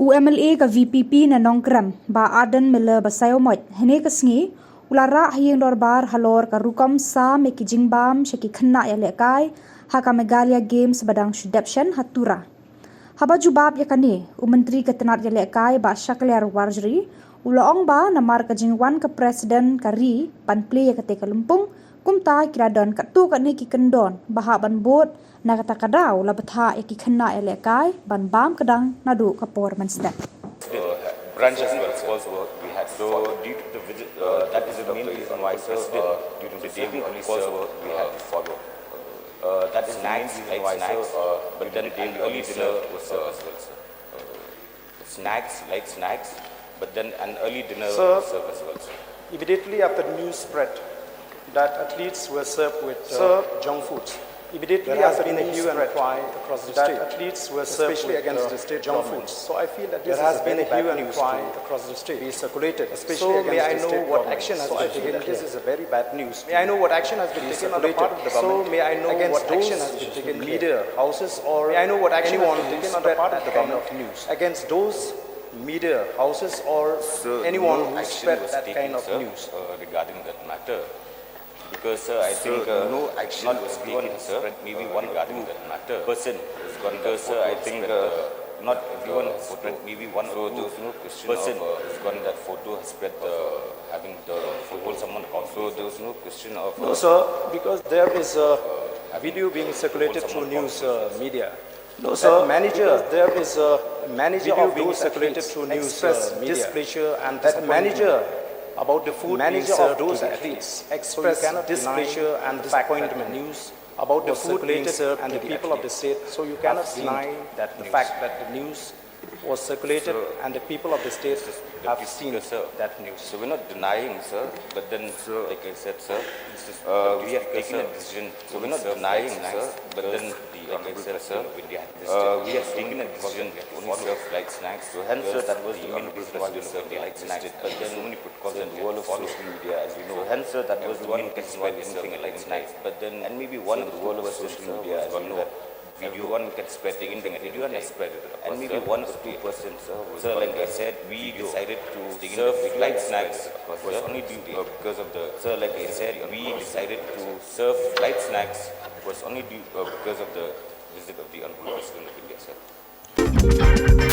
UMLA ka VPP na nongkram ba Ardent mele ba sayomot hene kasngi ulara hayeng dorbar Halor ka Rukom sa meki Jingbam sheki Khynnah Ialehkai haka Meghalaya games badang shudapshan hatura haba jubab yakani Menteri Ketenat Ialehkai ba Shaklar Warjri ulaong ba namar ka jingwan ka presiden kari panple ya kate kalumpung kumta kiradon katu ka ni ki kendon baha ban bot na kata kadau labatha ki Khynnah Ialehkai ban bam kadang nadu kapor man step branch as well. Also, we had due to the visit, that is the main reason why during the day we only we had to follow. That is the main reason why but then the early dinner was served as well, sir. Snacks, but then an early dinner was served as well, sir. Immediately after the news spread that athletes were served with junk foods. Immediately after the news spread across the state, athletes were served especially against the state junk foods. So I feel that there has been a hue and cry across the state be circulated, especially against the state government. Action has been taken. This is a very bad news. May I know what action has been taken on the part of the government? So may I know what action has been taken media houses or may I know what action has been taken on the part of the government news against those media houses or anyone who spread that kind of news regarding that matter? Because I think no action was taken, sir. Maybe one regarding that matter. Person is gone. Because I think not everyone has spread. Maybe one or two person has gone. That photo has spread having the photo someone account. So there was no question of. No, sir. Because there is a video being circulated through news media. No, sir. There is a manager of being circulated through news media. Displeasure and that manager. About the food manager of those athletes expressed displeasure and disappointment news about the food being served and the people of the state. So you cannot deny that the fact that the news was circulated and the people of the state have seen that news. So we're not denying, sir, but then, like I said, sir, we have taken a decision. So we're not denying, sir, but then, like I said, sir, we have taken a decision to only serve light snacks. So hence, sir, that was the main reason why we served the light snacks. But then so many protocols in the world of social media, as we know. So hence, sir, that was the main reason why we served light snacks. But then, and maybe one of the world of social media, as we know, everyone can spread anything, everyone has spread it. And maybe 1 or 2 persons, sir, like I said, we decided to serve light snacks was only because of the, sir, like I said, we decided to serve light snacks was only because of the visit of the Honorable President of India, sir.